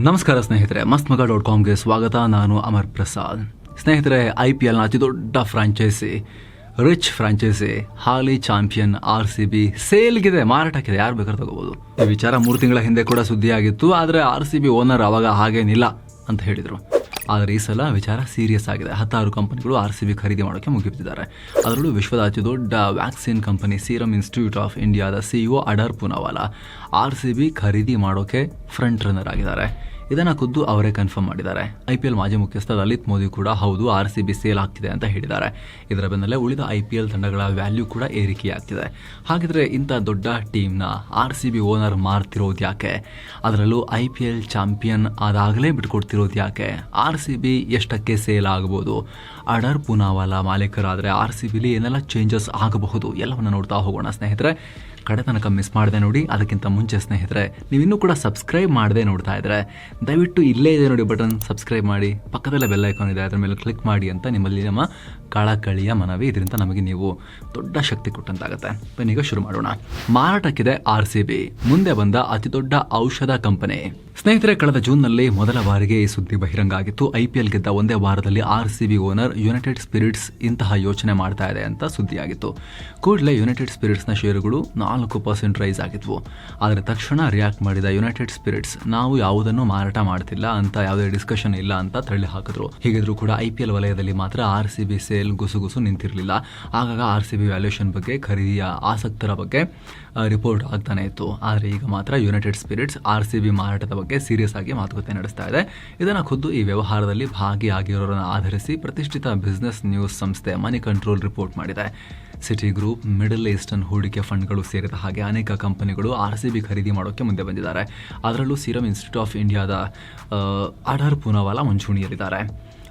ನಮಸ್ಕಾರ ಸ್ನೇಹಿತರೆ, mastmaga.comಗೆ ಸ್ವಾಗತ. ನಾನು ಅಮರ್ ಪ್ರಸಾದ್. ಸ್ನೇಹಿತರೆ, IPLನ ಅತಿ ದೊಡ್ಡ ಫ್ರಾಂಚೈಸಿ, ರಿಚ್ ಫ್ರಾಂಚೈಸಿ, ಹಾಲಿ ಚಾಂಪಿಯನ್ RCB ಸೇಲ್ಗಿದೆ, ಮಾರಾಟಕ್ಕಿದೆ. ಯಾರು ಬೇಕಾದ್ರೂ ತಗೋಬಹುದು. ಈ ವಿಚಾರ 3 ತಿಂಗಳ ಹಿಂದೆ ಕೂಡ ಸುದ್ದಿಯಾಗಿತ್ತು. ಆದರೆ RCB ಓನರ್ ಅವಾಗ ಹಾಗೇನಿಲ್ಲ ಅಂತ ಹೇಳಿದರು. ಆದರೆ ಈ ಸಲ ವಿಚಾರ ಸೀರಿಯಸ್ ಆಗಿದೆ. 16 ಕಂಪನಿಗಳು RCB ಖರೀದಿ ಮಾಡೋಕ್ಕೆ ಮುಗಿಬಿಟ್ಟಿದ್ದಾರೆ. ಅದರಲ್ಲೂ ವಿಶ್ವದ ಅತಿ ದೊಡ್ಡ vaccine company serum institute of ಇಂಡಿಯಾದ CEO ಅಡರ್ ಪೂನಾವಾಲಾ RCB ಖರೀದಿ ಮಾಡೋಕ್ಕೆ ಫ್ರಂಟ್ ರನ್ನರ್ ಆಗಿದ್ದಾರೆ. ಇದನ್ನು ಖುದ್ದು ಅವರೇ ಕನ್ಫರ್ಮ್ ಮಾಡಿದ್ದಾರೆ. IPL ಮಾಜಿ ಮುಖ್ಯಸ್ಥ ಲಲಿತ್ ಮೋದಿ ಕೂಡ ಹೌದು, RCB ಸೇಲ್ ಆಗ್ತಿದೆ ಅಂತ ಹೇಳಿದ್ದಾರೆ. ಇದರ ಬೆನ್ನಲ್ಲೇ ಉಳಿದ IPL ತಂಡಗಳ ವ್ಯಾಲ್ಯೂ ಕೂಡ ಏರಿಕೆಯಾಗ್ತಿದೆ. ಹಾಗಿದ್ರೆ ಇಂಥ ದೊಡ್ಡ ಟೀಮ್ನ RCB ಓನರ್ ಮಾರ್ತಿರೋದು ಯಾಕೆ? ಅದರಲ್ಲೂ IPL ಚಾಂಪಿಯನ್ ಆದಾಗಲೇ ಬಿಟ್ಕೊಡ್ತಿರೋದು ಯಾಕೆ? RCB ಎಷ್ಟಕ್ಕೆ ಸೇಲ್ ಆಗಬಹುದು? ಅಡರ್ ಪೂನಾವಾಲಾ ಮಾಲೀಕರಾದರೆ RCBಲಿ ಏನೆಲ್ಲ ಚೇಂಜಸ್ ಆಗಬಹುದು? ಎಲ್ಲವನ್ನು ನೋಡ್ತಾ ಹೋಗೋಣ ಸ್ನೇಹಿತರೆ. ಕಡೆ ತನಕ ಮಿಸ್ ಮಾಡದೆ ನೋಡಿ. ಅದಕ್ಕಿಂತ ಮುಂಚೆ ಸ್ನೇಹಿತರೆ, ನೀವಿನ್ನೂ ಕೂಡ ಸಬ್ಸ್ಕ್ರೈಬ್ ಮಾಡದೆ ನೋಡ್ತಾ ಇದ್ರೆ ದಯವಿಟ್ಟು ಇಲ್ಲೇ ಇದೆ ನೋಡಿ ಬಟನ್, ಸಬ್ಸ್ಕ್ರೈಬ್ ಮಾಡಿ. ಪಕ್ಕದಲ್ಲೇ ಬೆಲ್ ಐಕಾನ್ ಇದೆ, ಅದರ ಮೇಲೆ ಕ್ಲಿಕ್ ಮಾಡಿ ಅಂತ ನಿಮ್ಮಲ್ಲಿ ನಮ್ಮ ಕಳಕಳಿಯ ಮನವಿ. ಇದರಿಂದ ನಮಗೆ ನೀವು ದೊಡ್ಡ ಶಕ್ತಿ ಕೊಟ್ಟಂತಾಗುತ್ತೆ. ಬನ್ನೀಗ ಶುರು ಮಾಡೋಣ. ಮಾರಾಟಕ್ಕಿದೆ RCB, ಮುಂದೆ ಬಂದ ಅತಿ ದೊಡ್ಡ ಔಷಧ ಕಂಪನಿ. ಸ್ನೇಹಿತರೆ, ಕಳೆದ ಜೂನ್ನಲ್ಲಿ ಮೊದಲ ಬಾರಿಗೆ ಈ ಸುದ್ದಿ ಬಹಿರಂಗ ಆಗಿತ್ತು. IPL ಗೆದ್ದ ಒಂದೇ ವಾರದಲ್ಲಿ RCB ಓನರ್ ಯುನೈಟೆಡ್ ಸ್ಪಿರಿಟ್ಸ್ ಇಂತಹ ಯೋಚನೆ ಮಾಡ್ತಾ ಇದೆ ಅಂತ ಸುದ್ದಿಯಾಗಿತ್ತು. ಕೂಡಲೇ ಯುನೈಟೆಡ್ ಸ್ಪಿರಿಟ್ಸ್ನ ಷೇರುಗಳು 4% ರೈಸ್ ಆಗಿದ್ವು. ಆದರೆ ತಕ್ಷಣ ರಿಯಾಕ್ಟ್ ಮಾಡಿದ ಯುನೈಟೆಡ್ ಸ್ಪಿರಿಟ್ಸ್, ನಾವು ಯಾವುದನ್ನು ಮಾರಾಟ ಮಾಡ್ತಿಲ್ಲ ಅಂತ ಯಾವುದೇ ಡಿಸ್ಕಷನ್ ಇಲ್ಲ ಅಂತ ತಳ್ಳಿ ಹಾಕಿದ್ರು. ಹೀಗಿದ್ರು ಕೂಡ IPL ವಲಯದಲ್ಲಿ ಮಾತ್ರ RCB ಸೇಲ್ ಗುಸುಗುಸು ನಿಂತಿರಲಿಲ್ಲ. ಆಗಾಗ RCB ವ್ಯಾಲ್ಯೂಷನ್ ಬಗ್ಗೆ, ಖರೀದಿಯ ಆಸಕ್ತರ ಬಗ್ಗೆ ರಿಪೋರ್ಟ್ ಆಗ್ತಾನೆ ಇತ್ತು. ಆದರೆ ಈಗ ಮಾತ್ರ ಯುನೈಟೆಡ್ ಸ್ಪಿರಿಟ್ಸ್ RCB ಮಾರಾಟದ ಬಗ್ಗೆ ಸೀರಿಯಸ್ ಆಗಿ ಮಾತುಕತೆ ನಡೆಸ್ತಾ ಇದೆ. ಇದನ್ನು ಖುದ್ದು ಈ ವ್ಯವಹಾರದಲ್ಲಿ ಭಾಗಿಯಾಗಿರೋರನ್ನು ಆಧರಿಸಿ ಪ್ರತಿಷ್ಠಿತ ಬಿಸಿನೆಸ್ ನ್ಯೂಸ್ ಸಂಸ್ಥೆ ಮನಿ ಕಂಟ್ರೋಲ್ ರಿಪೋರ್ಟ್ ಮಾಡಿದೆ. ಸಿಟಿ ಗ್ರೂಪ್, ಮಿಡಲ್ ಈಸ್ಟರ್ನ್ ಹೂಡಿಕೆ ಫಂಡ್ಗಳು ಸೇರಿದ ಹಾಗೆ ಅನೇಕ ಕಂಪನಿಗಳು RCB ಖರೀದಿ ಮಾಡೋಕ್ಕೆ ಮುಂದೆ ಬಂದಿದ್ದಾರೆ. ಅದರಲ್ಲೂ ಸೀರಮ್ ಇನ್ಸ್ಟಿಟ್ಯೂಟ್ ಆಫ್ ಇಂಡಿಯಾದ ಅಡರ್ ಪೂನಾವಾಲಾ ಮುಂಚೂಣಿಯಲ್ಲಿದ್ದಾರೆ.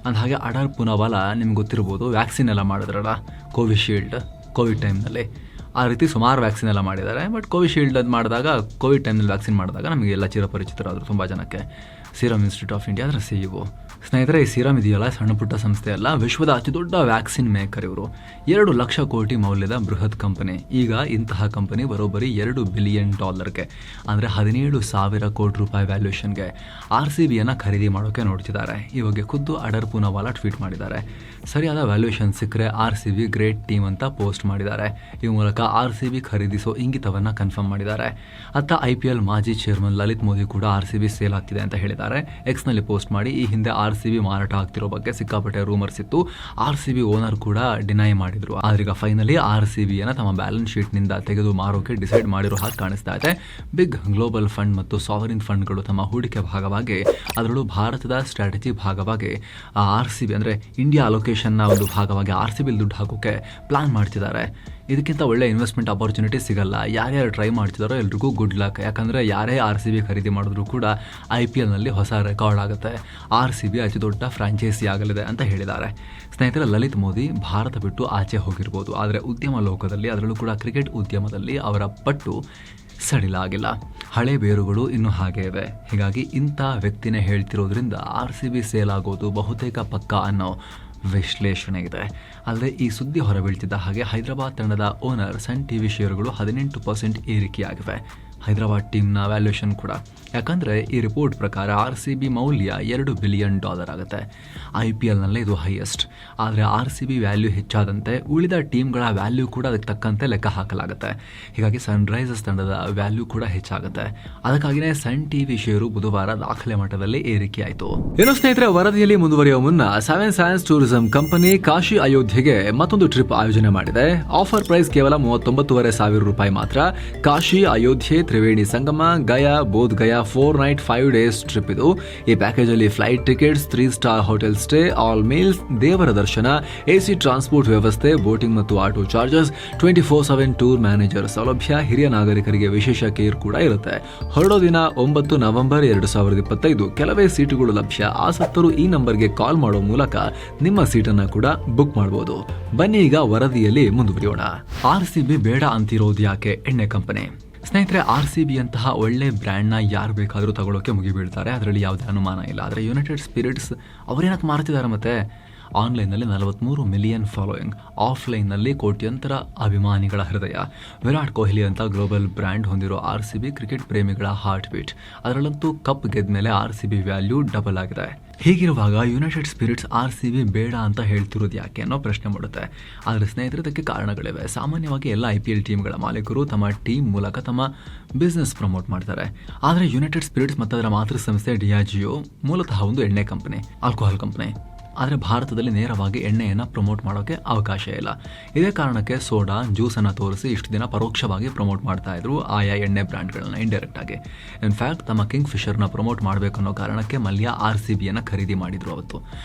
ಅಂದಹಾಗೆ ಅಡರ್ ಪೂನಾವಾಲಾ ನಿಮ್ಗೆ ಗೊತ್ತಿರ್ಬೋದು, ವ್ಯಾಕ್ಸಿನ್ ಎಲ್ಲ ಮಾಡಿದ್ರಲ್ಲ, ಕೋವಿಶೀಲ್ಡ್ ಕೋವಿಡ್ ಟೈಮ್ನಲ್ಲಿ. ಆ ರೀತಿ ಸುಮಾರು ವ್ಯಾಕ್ಸಿನ್ ಎಲ್ಲ ಮಾಡಿದ್ದಾರೆ. ಬಟ್ ಕೋವಿಶೀಲ್ಡ್ ಅದು ಮಾಡಿದಾಗ, ಕೋವಿಡ್ ಟೈಮ್ನಲ್ಲಿ ವ್ಯಾಕ್ಸಿನ್ ಮಾಡಿದಾಗ ನಮಗೆಲ್ಲ ಚಿರಪರಿಚಿತರಾದರು ತುಂಬ ಜನಕ್ಕೆ. ಸೀರಮ್ ಇನ್ಸ್ಟಿಟ್ಯೂಟ್ ಆಫ್ ಇಂಡಿಯಾ ಅದರ CEO. ಸ್ನೇಹಿತರೆ, ಈ ಸೀರಮ್ ಇದೆಯಲ್ಲ, ಸಣ್ಣ ಪುಟ್ಟ ಸಂಸ್ಥೆ ಅಲ್ಲ, ವಿಶ್ವದ ಅತಿ ದೊಡ್ಡ ವ್ಯಾಕ್ಸಿನ್ ಮೇಕರ್ ಇವರು. 2 ಲಕ್ಷ ಕೋಟಿ ಮೌಲ್ಯದ ಬೃಹತ್ ಕಂಪನಿ. ಈಗ ಇಂತಹ ಕಂಪನಿ ಬರೋಬ್ಬರಿ $2 ಬಿಲಿಯನ್ ಅಂದರೆ 17,000 ಕೋಟಿ ರೂಪಾಯಿ ವ್ಯಾಲ್ಯೂಷನ್ಗೆ RCBಯನ್ನು ಖರೀದಿ ಮಾಡೋಕ್ಕೆ ನೋಡ್ತಿದ್ದಾರೆ. ಈ ಬಗ್ಗೆ ಖುದ್ದು ಅಡರ್ ಪೂನಾವಾಲಾ ಟ್ವೀಟ್ ಮಾಡಿದ್ದಾರೆ. ಸರಿಯಾದ ವ್ಯಾಲ್ಯೂಷನ್ ಸಿಕ್ಕರೆ RCB ಗ್ರೇಟ್ ಟೀಮ್ ಅಂತ ಪೋಸ್ಟ್ ಮಾಡಿದ್ದಾರೆ. ಈ ಮೂಲಕ RCB ಖರೀದಿಸೋ ಇಂಗಿತವನ್ನು ಕನ್ಫರ್ಮ್ ಮಾಡಿದ್ದಾರೆ. ಅತ್ತ IPL ಮಾಜಿ ಚೇರ್ಮನ್ ಲಲಿತ್ ಮೋದಿ ಕೂಡ RCB ಸೇಲ್ ಆಗ್ತಿದೆ ಅಂತ ಹೇಳಿದ್ದಾರೆ. ಎಕ್ಸ್ನಲ್ಲಿ ಪೋಸ್ಟ್ ಮಾಡಿ, ಈ ಹಿಂದೆ RCB ಮಾರಾಟ ಆಗ್ತಿರೋ ಬಗ್ಗೆ ಸಿಕ್ಕಾಪಟ್ಟೆ ರೂಮರ್ಸ್ ಇತ್ತು. RCB ಓನರ್ ಕೂಡ ಡಿನೈ ಮಾಡಿದ್ರು. ಆದ್ರೀಗ ಫೈನಲಿ RCBಯನ್ನು ತಮ್ಮ ಬ್ಯಾಲೆನ್ಸ್ ಶೀಟ್ನಿಂದ ತೆಗೆದು ಮಾರೋಕೆ ಡಿಸೈಡ್ ಮಾಡಿರೋ ಹಾಗೆ ಕಾಣಿಸ್ತಾ ಇದೆ. ಬಿಗ್ ಗ್ಲೋಬಲ್ ಫಂಡ್ ಮತ್ತು ಸಾವರಿನ್ ಫಂಡ್ಗಳು ತಮ್ಮ ಹೂಡಿಕೆ ಭಾಗವಾಗಿ, ಅದರಲ್ಲೂ ಭಾರತದ ಸ್ಟ್ರಾಟಜಿ ಭಾಗವಾಗಿ RCB ಅಂದರೆ ಇಂಡಿಯಾ ಅಲೋಕೇಶನ್ನ ಒಂದು ಭಾಗವಾಗಿ RCB ದುಡ್ಡು ಹಾಕೋಕೆ ಪ್ಲಾನ್ ಮಾಡ್ತಿದ್ದಾರೆ. ಇದಕ್ಕಿಂತ ಒಳ್ಳೆ ಇನ್ವೆಸ್ಟ್ಮೆಂಟ್ ಅಪರ್ಚುನಿಟಿ ಸಿಗಲ್ಲ. ಯಾರ್ಯಾರು ಟ್ರೈ ಮಾಡ್ತಿದ್ದಾರೋ ಎಲ್ರಿಗೂ ಗುಡ್ ಲಕ್. ಯಾಕಂದರೆ ಯಾರೇ RCB ಖರೀದಿ ಮಾಡಿದ್ರು ಕೂಡ IPLನಲ್ಲಿ ಹೊಸ ರೆಕಾರ್ಡ್ ಆಗುತ್ತೆ. RCB ಅತಿ ದೊಡ್ಡ ಫ್ರಾಂಚೈಸಿ ಆಗಲಿದೆ ಅಂತ ಹೇಳಿದ್ದಾರೆ. ಸ್ನೇಹಿತರೆ, ಲಲಿತ್ ಮೋದಿ ಭಾರತ ಬಿಟ್ಟು ಆಚೆ ಹೋಗಿರ್ಬೋದು, ಆದರೆ ಉದ್ಯಮ ಲೋಕದಲ್ಲಿ, ಅದರಲ್ಲೂ ಕೂಡ ಕ್ರಿಕೆಟ್ ಉದ್ಯಮದಲ್ಲಿ ಅವರ ಪಟ್ಟು ಸಡಿಲ ಆಗಿಲ್ಲ. ಹಳೆ ಬೇರುಗಳು ಇನ್ನೂ ಹಾಗೆ ಇವೆ. ಹೀಗಾಗಿ ಇಂಥ ವ್ಯಕ್ತಿನೇ ಹೇಳ್ತಿರೋದ್ರಿಂದ RCB ಸೇಲ್ ಆಗೋದು ಬಹುತೇಕ ಪಕ್ಕ ಅನ್ನೋ ವಿಶ್ಲೇಷಣೆ ಇದೆ. ಅಲ್ಲದೆ ಈ ಸುದ್ದಿ ಹೊರಬೀಳ್ತಿದ್ದ ಹಾಗೆ ಹೈದರಾಬಾದ್ ತಂಡದ ಓನರ್ ಸನ್ TV ಷೇರುಗಳು 18% ಏರಿಕೆಯಾಗಿವೆ. ಹೈದರಾಬಾದ್ ಟೀಮ್ನ ವ್ಯಾಲ್ಯೂಷನ್ ಕೂಡ. ಯಾಕಂದರೆ ಈ ರಿಪೋರ್ಟ್ ಪ್ರಕಾರ RCB ಮೌಲ್ಯ $2 ಬಿಲಿಯನ್ ಆಗುತ್ತೆ. IPLನಲ್ಲೇ ಇದು ಹೈಯೆಸ್ಟ್. ಆದರೆ RCB ವ್ಯಾಲ್ಯೂ ಹೆಚ್ಚಾದಂತೆ ಉಳಿದ ಟೀಮ್ಗಳ ವ್ಯಾಲ್ಯೂ ಕೂಡ ಅದಕ್ಕೆ ತಕ್ಕಂತೆ ಲೆಕ್ಕ ಹಾಕಲಾಗುತ್ತೆ. ಹೀಗಾಗಿ ಸನ್ರೈಸರ್ಸ್ ತಂಡದ ವ್ಯಾಲ್ಯೂ ಕೂಡ ಹೆಚ್ಚಾಗುತ್ತೆ. ಅದಕ್ಕಾಗಿಯೇ ಸನ್ TV ಷೇರು ಬುಧವಾರ ದಾಖಲೆ ಮಟ್ಟದಲ್ಲಿ ಏರಿಕೆಯಾಯಿತು. ಏನು ಸ್ನೇಹಿತರೆ, ವರದಿಯಲ್ಲಿ ಮುಂದುವರಿಯುವ ಮುನ್ನ seven science tourism company Kashi ಅಯೋಧ್ಯೆಗೆ ಮತ್ತೊಂದು ಟ್ರಿಪ್ ಆಯೋಜನೆ ಮಾಡಿದೆ. ಆಫರ್ ಪ್ರೈಸ್ ಕೇವಲ 39,500 ರೂಪಾಯಿ ಮಾತ್ರ. Kashi Ayodhya Triveni Sangam Gaya Bodh Gaya 4 night 5 days trip ಇದು. ಈ ಪ್ಯಾಕೇಜ್ ಅಲ್ಲಿ flight tickets, 3 star hotel stay, all meals, ದೇವರ ದರ್ಶನ, AC ಟ್ರಾನ್ಸ್ಪೋರ್ಟ್ ವ್ಯವಸ್ಥೆ, ಬೋಟಿಂಗ್ ಮತ್ತು ಆಟೋ ಚಾರ್ಜಸ್, 24/7 ಟೂರ್ ಮ್ಯಾನೇಜರ್ ಸೌಲಭ್ಯ, ಹಿರಿಯ ನಾಗರಿಕರಿಗೆ ವಿಶೇಷ ಕೇರ್ ಕೂಡ ಇರುತ್ತೆ. ಹೊರಡೋ ದಿನ 9 ನವೆಂಬರ್ 2025. ಕೆಲವೇ ಸೀಟುಗಳು ಲಭ್ಯ. ಆಸಕ್ತರು ಈ ನಂಬರ್ಗೆ ಕಾಲ್ ಮಾಡೋ ಮೂಲಕ ನಿಮ್ಮ ಸೀಟನ್ನು ಕೂಡ ಬುಕ್ ಮಾಡಬಹುದು. ಬನ್ನಿ ಈಗ ವರದಿಯಲ್ಲಿ ಮುಂದುವರಿಯೋಣ. RCB ಬೇಡ ಅಂತಿರೋದು ಯಾಕೆ? ಎಣ್ಣೆ ಕಂಪನಿ. ಸ್ನೇಹಿತರೆ, RCB ಅಂತಹ ಒಳ್ಳೆ ಬ್ರ್ಯಾಂಡ್ನ ಯಾರು ಬೇಕಾದರೂ ತಗೊಳ್ಳೋಕೆ ಮುಗಿಬೀಳ್ತಾರೆ, ಅದರಲ್ಲಿ ಯಾವುದೇ ಅನುಮಾನ ಇಲ್ಲ. ಆದರೆ ಯುನೈಟೆಡ್ ಸ್ಪಿರಿಟ್ಸ್ ಅವರೇನಕ್ಕೆ ಮಾರ್ತಿದ್ದಾರೆ? ಮತ್ತೆ ಆನ್ಲೈನ್ನಲ್ಲಿ 43 ಮಿಲಿಯನ್ ಫಾಲೋಯಿಂಗ್, ಆಫ್ಲೈನ್ನಲ್ಲಿ ಕೋಟ್ಯಂತರ ಅಭಿಮಾನಿಗಳ ಹೃದಯ. ವಿರಾಟ್ ಕೊಹ್ಲಿ ಅಂತ ಗ್ಲೋಬಲ್ ಬ್ರ್ಯಾಂಡ್ ಹೊಂದಿರೋ RCB ಕ್ರಿಕೆಟ್ ಪ್ರೇಮಿಗಳ ಹಾರ್ಟ್ ಬೀಟ್. ಅದರಲ್ಲಂತೂ ಕಪ್ ಗೆದ್ದ ಮೇಲೆ RCB ವ್ಯಾಲ್ಯೂ ಡಬಲ್ ಆಗಿದೆ. ಹೀಗಿರುವಾಗ ಯುನೈಟೆಡ್ ಸ್ಪಿರಿಟ್ಸ್ RCB ಬೇಡ ಅಂತ ಹೇಳ್ತಿರೋದು ಯಾಕೆ ಅನ್ನೋ ಪ್ರಶ್ನೆ ಮೂಡುತ್ತೆ. ಆದರೆ ಸ್ನೇಹಿತರೆ, ಇದಕ್ಕೆ ಕಾರಣಗಳಿವೆ. ಸಾಮಾನ್ಯವಾಗಿ ಎಲ್ಲ IPL ಟೀಮ್ಗಳ ಮಾಲೀಕರು ತಮ್ಮ ಟೀಮ್ ಮೂಲಕ ತಮ್ಮ ಬಿಸ್ನೆಸ್ ಪ್ರಮೋಟ್ ಮಾಡ್ತಾರೆ. ಆದರೆ ಯುನೈಟೆಡ್ ಸ್ಪಿರಿಟ್ಸ್ ಮತ್ತು ಅದರ ಮಾತೃ ಸಂಸ್ಥೆ ಡಿಯಾಜಿಯೋ ಮೂಲತಃ ಒಂದು ಎಣ್ಣೆ ಕಂಪನಿ, ಆಲ್ಕೋಹಾಲ್ ಕಂಪನಿ. ಆದರೆ ಭಾರತದಲ್ಲಿ ನೇರವಾಗಿ ಎಣ್ಣೆಯನ್ನು ಪ್ರಮೋಟ್ ಮಾಡೋಕ್ಕೆ ಅವಕಾಶ ಇಲ್ಲ. ಇದೇ ಕಾರಣಕ್ಕೆ ಸೋಡಾ, ಜ್ಯೂಸನ್ನು ತೋರಿಸಿ ಇಷ್ಟು ದಿನ ಪರೋಕ್ಷವಾಗಿ ಪ್ರಮೋಟ್ ಮಾಡ್ತಾ ಇದ್ರು ಆಯಾ ಎಣ್ಣೆ ಬ್ರ್ಯಾಂಡ್ಗಳನ್ನ ಇಂಡೈರೆಕ್ಟ್ ಆಗಿ. ಇನ್ಫ್ಯಾಕ್ಟ್ ತಮ್ಮ ಕಿಂಗ್ ಫಿಶರ್ನ ಪ್ರಮೋಟ್ ಮಾಡಬೇಕು ಅನ್ನೋ ಕಾರಣಕ್ಕೆ ಮಲ್ಯ RCBಯನ್ನು ಖರೀದಿ ಮಾಡಿದ್ರು ಅವತ್ತು.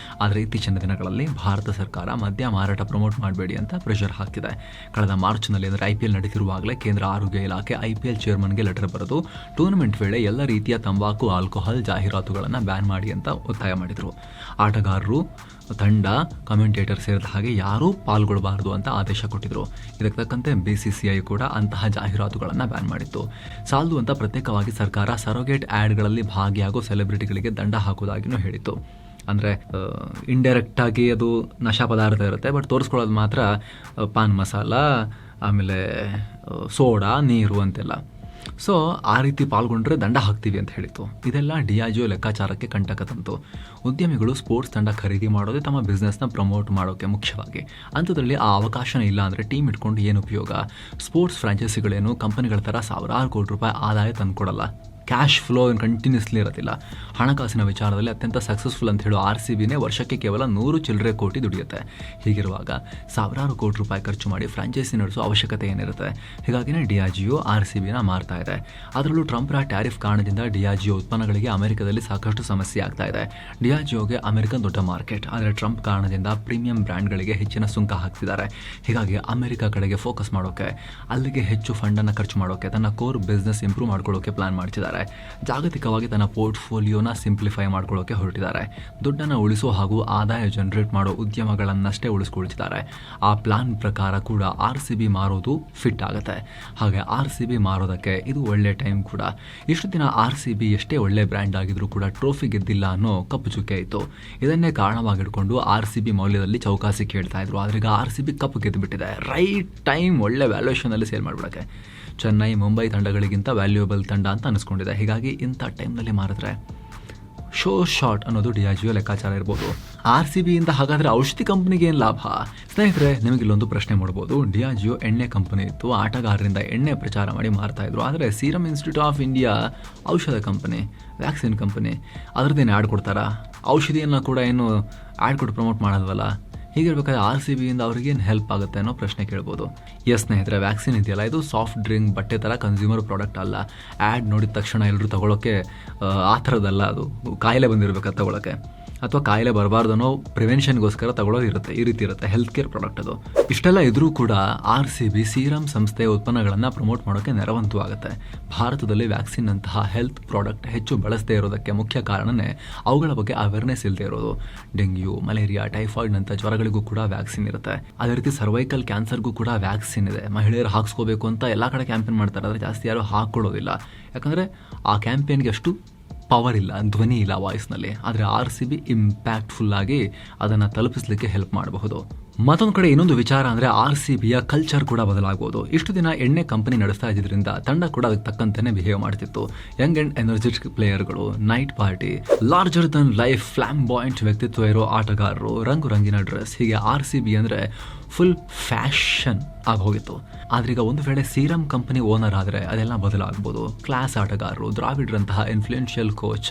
ಆದರೆ ಇತ್ತೀಚಿನ ದಿನಗಳಲ್ಲಿ ಭಾರತ ಸರ್ಕಾರ ಮದ್ಯ ಮಾರಾಟ ಪ್ರಮೋಟ್ ಮಾಡಬೇಡಿ ಅಂತ ಪ್ರೆಷರ್ ಹಾಕ್ತಿದೆ. ಕಳೆದ ಮಾರ್ಚ್ನಲ್ಲಿ ಅಂದರೆ IPL ನಡೀತಿರುವಾಗಲೇ ಕೇಂದ್ರ ಆರೋಗ್ಯ ಇಲಾಖೆ IPL ಚೇರ್ಮನ್ಗೆ ಲೆಟರ್ ಬರೆದು ಟೂರ್ನಮೆಂಟ್ ವೇಳೆ ಎಲ್ಲ ರೀತಿಯ ತಂಬಾಕು, ಆಲ್ಕೋಹಾಲ್ ಜಾಹೀರಾತುಗಳನ್ನು ಬ್ಯಾನ್ ಮಾಡಿ ಅಂತ ಒತ್ತಾಯ ಮಾಡಿದರು. ಆಟಗಾರರು, ತಂಡ, ಕಮೆಂಟೇಟರ್ ಸೇರಿದ ಹಾಗೆ ಯಾರೂ ಪಾಲ್ಗೊಳ್ಳಬಾರದು ಅಂತ ಆದೇಶ ಕೊಟ್ಟಿದ್ರು. ಇದಕ್ಕೆ ತಕ್ಕಂತೆ BCCI ಕೂಡ ಅಂತಹ ಜಾಹೀರಾತುಗಳನ್ನು ಬ್ಯಾನ್ ಮಾಡಿತ್ತು. ಸಾಲದು ಅಂತ ಪ್ರತ್ಯೇಕವಾಗಿ ಸರ್ಕಾರ ಸರೋಗೇಟ್ ಆ್ಯಡ್ಗಳಲ್ಲಿ ಭಾಗಿಯಾಗೋ ಸೆಲೆಬ್ರಿಟಿಗಳಿಗೆ ದಂಡ ಹಾಕೋದಾಗಿಯೂ ಹೇಳಿತ್ತು. ಅಂದರೆ ಇಂಡೈರೆಕ್ಟಾಗಿ ಅದು ನಶಾ ಪದಾರ್ಥ ಇರುತ್ತೆ, ಬಟ್ ತೋರಿಸ್ಕೊಳ್ಳೋದು ಮಾತ್ರ ಪಾನ್ ಮಸಾಲ, ಆಮೇಲೆ ಸೋಡಾ, ನೀರು ಅಂತೆಲ್ಲ. ಸೊ ಆ ರೀತಿ ಪಾಲ್ಗೊಂಡ್ರೆ ದಂಡ ಹಾಕ್ತೀವಿ ಅಂತ ಹೇಳಿತ್ತು. ಇದೆಲ್ಲ ಡಿಯಾಜಿಯೋ ಲೆಕ್ಕಾಚಾರಕ್ಕೆ ಕಂಟಕ ತಂತು. ಉದ್ಯಮಿಗಳು ಸ್ಪೋರ್ಟ್ಸ್ ತಂಡ ಖರೀದಿ ಮಾಡೋದೇ ತಮ್ಮ ಬಿಸ್ನೆಸ್ನ ಪ್ರಮೋಟ್ ಮಾಡೋಕ್ಕೆ ಮುಖ್ಯವಾಗಿ. ಅಂಥದ್ರಲ್ಲಿ ಆ ಅವಕಾಶನೇ ಇಲ್ಲ ಅಂದರೆ ಟೀಮ್ ಇಟ್ಕೊಂಡು ಏನು ಉಪಯೋಗ? ಸ್ಪೋರ್ಟ್ಸ್ ಫ್ರಾಂಚೈಸಿಗಳೇನು ಕಂಪನಿಗಳ ಥರ ಸಾವಿರಾರು ಕೋಟಿ ರೂಪಾಯಿ ಆದಾಯ ತಂದುಕೊಡಲ್ಲ. ಕ್ಯಾಶ್ ಫ್ಲೋ ಕಂಟಿನ್ಯೂಸ್ಲಿ ಇರೋದಿಲ್ಲ. ಹಣಕಾಸಿನ ವಿಚಾರದಲ್ಲಿ ಅತ್ಯಂತ ಸಕ್ಸಸ್ಫುಲ್ ಅಂತ ಹೇಳೋ RCBನೇ ವರ್ಷಕ್ಕೆ ಕೇವಲ 100 ಚಿಲ್ಲರೆ ಕೋಟಿ ದುಡಿಯುತ್ತೆ. ಹೀಗಿರುವಾಗ ಸಾವಿರಾರು ಕೋಟಿ ರೂಪಾಯಿ ಖರ್ಚು ಮಾಡಿ ಫ್ರಾಂಚೈಸಿ ನಡೆಸೋ ಅವಶ್ಯಕತೆ ಏನಿರುತ್ತೆ? ಹೀಗಾಗಿನೇ ಡಿಯಾಜಿಯೋ RCBನ ಮಾರ್ತಾ ಇದೆ. ಅದರಲ್ಲೂ ಟ್ರಂಪ್ರ ಟ್ಯಾರಿಫ್ ಕಾರಣದಿಂದ ಡಿಯಾಜಿಯೋ ಉತ್ಪನ್ನಗಳಿಗೆ ಅಮೆರಿಕದಲ್ಲಿ ಸಾಕಷ್ಟು ಸಮಸ್ಯೆ ಆಗ್ತಾ ಇದೆ. ಡಿಯಾಜಿಯೋಗೆ ಅಮೆರಿಕನ್ ದೊಡ್ಡ ಮಾರ್ಕೆಟ್, ಆದರೆ ಟ್ರಂಪ್ ಕಾರಣದಿಂದ ಪ್ರೀಮಿಯಂ ಬ್ರ್ಯಾಂಡ್ಗಳಿಗೆ ಹೆಚ್ಚಿನ ಸುಂಕ ಹಾಕ್ತಿದ್ದಾರೆ. ಹೀಗಾಗಿ ಅಮೆರಿಕ ಕಡೆಗೆ ಫೋಕಸ್ ಮಾಡೋಕ್ಕೆ, ಅಲ್ಲಿಗೆ ಹೆಚ್ಚು ಫಂಡನ್ನು ಖರ್ಚು ಮಾಡೋಕ್ಕೆ, ತನ್ನ ಕೋರ್ ಬಿಸ್ನೆಸ್ ಇಂಪ್ರೂವ್ ಮಾಡ್ಕೊಳ್ಳೋಕೆ ಪ್ಲಾನ್ ಮಾಡ್ತಿದ್ದಾರೆ. ಜಾಗತಿಕವಾಗಿ ತನ್ನ ಪೋರ್ಟ್ಫೋಲಿಯೋನ ಸಿಂಪ್ಲಿಫೈ ಮಾಡ್ಕೊಳ್ಳೋಕೆ ಹೊರಟಿದ್ದಾರೆ. ದುಡ್ಡನ್ನು ಉಳಿಸೋ ಹಾಗೂ ಆದಾಯ ಜನರೇಟ್ ಮಾಡೋ ಉದ್ಯಮಗಳನ್ನಷ್ಟೇ ಉಳಿಸ್ಕೊಳ್ತಿದ್ದಾರೆ. ಆ ಪ್ಲಾನ್ ಪ್ರಕಾರ ಕೂಡ RCB ಮಾರೋದು ಫಿಟ್ ಆಗುತ್ತೆ. ಹಾಗೆ RCB ಮಾರೋದಕ್ಕೆ ಇದು ಒಳ್ಳೆ ಟೈಮ್ ಕೂಡ. ಇಷ್ಟು ದಿನ RCB ಎಷ್ಟೇ ಒಳ್ಳೆ ಬ್ರ್ಯಾಂಡ್ ಆಗಿದ್ರೂ ಕೂಡ ಟ್ರೋಫಿ ಗೆದ್ದಿಲ್ಲ ಅನ್ನೋ ಕಪ್ಪು ಚುಕ್ಕೆ ಇತ್ತು. ಇದನ್ನೇ ಕಾರಣವಾಗಿಡ್ಕೊಂಡು RCB ಮೌಲ್ಯದಲ್ಲಿ ಚೌಕಾಸಿ ಕೇಳ್ತಾ ಇದ್ರು. ಆದ್ರೆ ಈಗ RCB ಕಪ್ ಗೆದ್ದುಬಿಟ್ಟಿದೆ. ರೈಟ್ ಟೈಮ್, ಒಳ್ಳೆ ವ್ಯಾಲ್ಯೂಷನಲ್ಲಿ ಸೇಲ್ ಮಾಡಿಬಿಡೋಕ್ಕೆ. ಚೆನ್ನೈ, ಮುಂಬೈ ತಂಡಗಳಿಗಿಂತ ವ್ಯಾಲ್ಯೂಯಬಲ್ ತಂಡ ಅಂತ ಅನಿಸ್ಕೊಂಡಿದೆ. ಹೀಗಾಗಿ ಇಂಥ ಟೈಮ್ನಲ್ಲಿ ಮಾರಿದ್ರೆ ಶೋ ಶಾಟ್ ಅನ್ನೋದು ಡಿಯಾಜಿಯೋ ಲೆಕ್ಕಾಚಾರ ಇರ್ಬೋದು. RCBಯಿಂದ ಹಾಗಾದರೆ ಔಷಧಿ ಕಂಪನಿಗೆ ಏನು ಲಾಭ? ಸ್ನೇಹಿತರೆ, ನಿಮಗಿಲ್ಲೊಂದು ಪ್ರಶ್ನೆ ಮಾಡ್ಬೋದು. ಡಿಯಾಜಿಯೋ ಎಣ್ಣೆ ಕಂಪನಿ ಇತ್ತು, ಆಟಗಾರರಿಂದ ಎಣ್ಣೆ ಪ್ರಚಾರ ಮಾಡಿ ಮಾರ್ತಾ ಇದ್ರು. ಆದರೆ ಸೀರಮ್ ಇನ್ಸ್ಟಿಟ್ಯೂಟ್ ಆಫ್ ಇಂಡಿಯಾ ಔಷಧ ಕಂಪನಿ, ವ್ಯಾಕ್ಸಿನ್ ಕಂಪನಿ, ಅದರದ್ದೇನು ಆ್ಯಡ್ ಕೊಡ್ತಾರಾ? ಔಷಧಿಯನ್ನು ಕೂಡ ಏನು ಆ್ಯಡ್ ಕೊಟ್ಟು ಪ್ರಮೋಟ್ ಮಾಡೋದಲ್ಲ. ಹೀಗಿರ್ಬೇಕಾದ್ರೆ RCBಯಿಂದ ಅವ್ರಿಗೇನು ಹೆಲ್ಪ್ ಆಗುತ್ತೆ ಅನ್ನೋ ಪ್ರಶ್ನೆ ಕೇಳ್ಬೋದು. ಸ್ನೇಹಿತರೆ, ವ್ಯಾಕ್ಸಿನ್ ಇದೆಯಲ್ಲ, ಇದು ಸಾಫ್ಟ್ ಡ್ರಿಂಕ್, ಬಟ್ಟೆ ಥರ ಕನ್ಸ್ಯೂಮರ್ ಪ್ರಾಡಕ್ಟ್ ಅಲ್ಲ. ಆ್ಯಡ್ ನೋಡಿದ ತಕ್ಷಣ ಎಲ್ಲರೂ ತಗೊಳ್ಳೋಕ್ಕೆ ಆ ಥರದ್ದಲ್ಲ. ಅದು ಕಾಯಿಲೆ ಬಂದಿರಬೇಕಾದ ತಗೊಳ್ಳೋಕ್ಕೆ, ಅಥವಾ ಕಾಯಿಲೆ ಬರಬಾರ್ದು ಅನ್ನೋ ಪ್ರಿವೆನ್ಷನ್ಗೋಸ್ಕರ ತಗೊಳ್ಳೋದು ಇರುತ್ತೆ. ಈ ರೀತಿ ಇರುತ್ತೆ ಹೆಲ್ತ್ ಕೇರ್ ಪ್ರಾಡಕ್ಟ್ ಅದು. ಇಷ್ಟೆಲ್ಲ ಇದ್ರೂ ಕೂಡ RCB ಸೀರಮ್ ಸಂಸ್ಥೆಯ ಉತ್ಪನ್ನಗಳನ್ನು ಪ್ರಮೋಟ್ ಮಾಡೋಕ್ಕೆ ನೆರವಂತೂ ಆಗುತ್ತೆ. ಭಾರತದಲ್ಲಿ ವ್ಯಾಕ್ಸಿನ್ ಅಂತಹ ಹೆಲ್ತ್ ಪ್ರಾಡಕ್ಟ್ ಹೆಚ್ಚು ಬಳಸದೇ ಇರೋದಕ್ಕೆ ಮುಖ್ಯ ಕಾರಣನೇ ಅವುಗಳ ಬಗ್ಗೆ ಅವೇರ್ನೆಸ್ ಇಲ್ಲದೆ ಇರೋದು. ಡೆಂಗ್ಯೂ, ಮಲೇರಿಯಾ, ಟೈಫಾಯ್ಡ್ನಂಥ ಜ್ವರಗಳಿಗೂ ಕೂಡ ವ್ಯಾಕ್ಸಿನ್ ಇರುತ್ತೆ. ಅದೇ ರೀತಿ ಸರ್ವೈಕಲ್ ಕ್ಯಾನ್ಸರ್ಗೂ ಕೂಡ ವ್ಯಾಕ್ಸಿನ್ ಇದೆ. ಮಹಿಳೆಯರು ಹಾಕ್ಸ್ಕೋಬೇಕು ಅಂತ ಎಲ್ಲ ಕಡೆ ಕ್ಯಾಂಪೇನ್ ಮಾಡ್ತಾರೆ, ಆದರೆ ಜಾಸ್ತಿ ಯಾರು ಹಾಕ್ಕೊಳ್ಳೋದಿಲ್ಲ. ಯಾಕಂದರೆ ಆ ಕ್ಯಾಂಪೇನ್ಗೆ ಅಷ್ಟು ಪವರ್ ಇಲ್ಲ, ಧ್ವನಿ ಇಲ್ಲ ವಾಯ್ಸ್ನಲ್ಲಿ. ಆದರೆ RCB ಇಂಪ್ಯಾಕ್ಟ್ಫುಲ್ ಆಗಿ ಅದನ್ನು ತಲುಪಿಸಲಿಕ್ಕೆ ಹೆಲ್ಪ್ ಮಾಡಬಹುದು. ಮತ್ತೊಂದು ಕಡೆ ಇನ್ನೊಂದು ವಿಚಾರ ಅಂದರೆ RCBಯ ಕಲ್ಚರ್ ಕೂಡ ಬದಲಾಗಬಹುದು. ಇಷ್ಟು ದಿನ ಎಣ್ಣೆ ಕಂಪನಿ ನಡೆಸ್ತಾ ಇದ್ದಿದ್ದರಿಂದ ತಂಡ ಕೂಡ ಅದಕ್ಕೆ ತಕ್ಕಂತೆಯೇ ಬಿಹೇವ್ ಮಾಡ್ತಿತ್ತು. ಯಂಗ್ ಆ್ಯಂಡ್ ಎನರ್ಜೆಟಿಕ್ ಪ್ಲೇಯರ್ಗಳು, night party, larger than life flamboyant ವ್ಯಕ್ತಿತ್ವ ಇರೋ ಆಟಗಾರರು, ರಂಗು ರಂಗಿನ ಡ್ರೆಸ್, ಹೀಗೆ RCB ಅಂದರೆ ಫುಲ್ ಫ್ಯಾಷನ್ ಆಗಿ ಹೋಗಿತ್ತು. ಆದ್ರೀಗ ಒಂದು ವೇಳೆ ಸೀರಮ್ ಕಂಪನಿ ಓನರ್ ಆದರೆ ಅದೆಲ್ಲ ಬದಲಾಗ್ಬೋದು. ಕ್ಲಾಸ್ ಆಟಗಾರರು, ದ್ರಾವಿಡ್ರಂತಹ ಇನ್ಫ್ಲೂಯೆನ್ಷಿಯಲ್ ಕೋಚ್,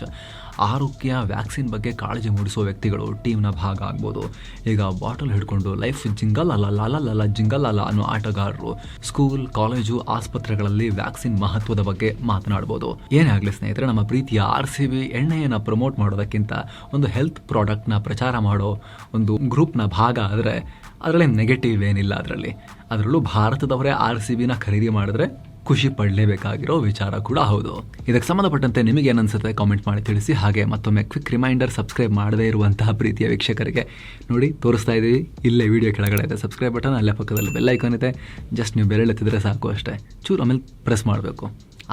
ಆರೋಗ್ಯ, ವ್ಯಾಕ್ಸಿನ್ ಬಗ್ಗೆ ಕಾಳಜಿ ಮೂಡಿಸುವ ವ್ಯಕ್ತಿಗಳು ಟೀಮ್ನ ಭಾಗ ಆಗ್ಬೋದು. ಈಗ ಬಾಟಲ್ ಹಿಡ್ಕೊಂಡು ಲೈಫ್ ಜಿಂಗಲ್ ಅಲ್ಲ ಲಾಲ ಜಿಂಗಲ್ ಅಲ್ಲ ಅನ್ನೋ ಆಟಗಾರರು ಸ್ಕೂಲ್, ಕಾಲೇಜು, ಆಸ್ಪತ್ರೆಗಳಲ್ಲಿ ವ್ಯಾಕ್ಸಿನ್ ಮಹತ್ವದ ಬಗ್ಗೆ ಮಾತನಾಡ್ಬೋದು. ಏನೇ ಆಗಲಿ ಸ್ನೇಹಿತರೆ, ನಮ್ಮ ಪ್ರೀತಿಯ RCB ಎಣ್ಣೆಯನ್ನು ಪ್ರಮೋಟ್ ಮಾಡೋದಕ್ಕಿಂತ ಒಂದು ಹೆಲ್ತ್ ಪ್ರಾಡಕ್ಟ್ನ ಪ್ರಚಾರ ಮಾಡೋ ಒಂದು ಗ್ರೂಪ್ನ ಭಾಗ ಆದರೆ ಅದರಲ್ಲಿ ನೆಗೆಟಿವ್ ಏನಿಲ್ಲ. ಅದರಲ್ಲೂ ಭಾರತದವರೇ RCBನ ಖರೀದಿ ಮಾಡಿದ್ರೆ ಖುಷಿ ಪಡಲೇಬೇಕಾಗಿರೋ ವಿಚಾರ ಕೂಡ ಹೌದು. ಇದಕ್ಕೆ ಸಂಬಂಧಪಟ್ಟಂತೆ ನಿಮಗೆ ಏನನ್ಸುತ್ತೆ ಕಾಮೆಂಟ್ ಮಾಡಿ ತಿಳಿಸಿ. ಹಾಗೆ ಮತ್ತೊಮ್ಮೆ ಕ್ವಿಕ್ ರಿಮೈಂಡರ್, ಸಬ್ಸ್ಕ್ರೈಬ್ ಮಾಡದೇ ಇರುವಂತಹ ಪ್ರೀತಿಯ ವೀಕ್ಷಕರಿಗೆ ನೋಡಿ ತೋರಿಸ್ತಾ ಇದ್ದೀವಿ, ಇಲ್ಲೇ ವಿಡಿಯೋ ಕೆಳಗಡೆ ಇದೆ ಸಬ್ಸ್ಕ್ರೈಬ್ ಬಟನ್, ಅಲ್ಲೇ ಪಕ್ಕದಲ್ಲಿ ಬೆಲ್ ಐಕಾನ್ ಇದೆ. ಜಸ್ಟ್ ನೀವು ಬೆರಳೆತ್ತಿದ್ರೆ ಸಾಕು ಅಷ್ಟೇ, ಚೂರು ಆಮೇಲೆ ಪ್ರೆಸ್ ಮಾಡಬೇಕು,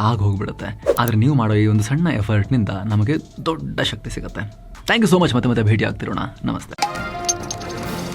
ಆಗ ಹೋಗ್ಬಿಡುತ್ತೆ. ಆದರೆ ನೀವು ಮಾಡೋ ಈ ಒಂದು ಸಣ್ಣ ಎಫರ್ಟ್ನಿಂದ ನಮಗೆ ದೊಡ್ಡ ಶಕ್ತಿ ಸಿಗುತ್ತೆ. Thank you so much. ಮತ್ತೆ ಭೇಟಿ ಆಗ್ತಿರೋಣ. ನಮಸ್ತೆ.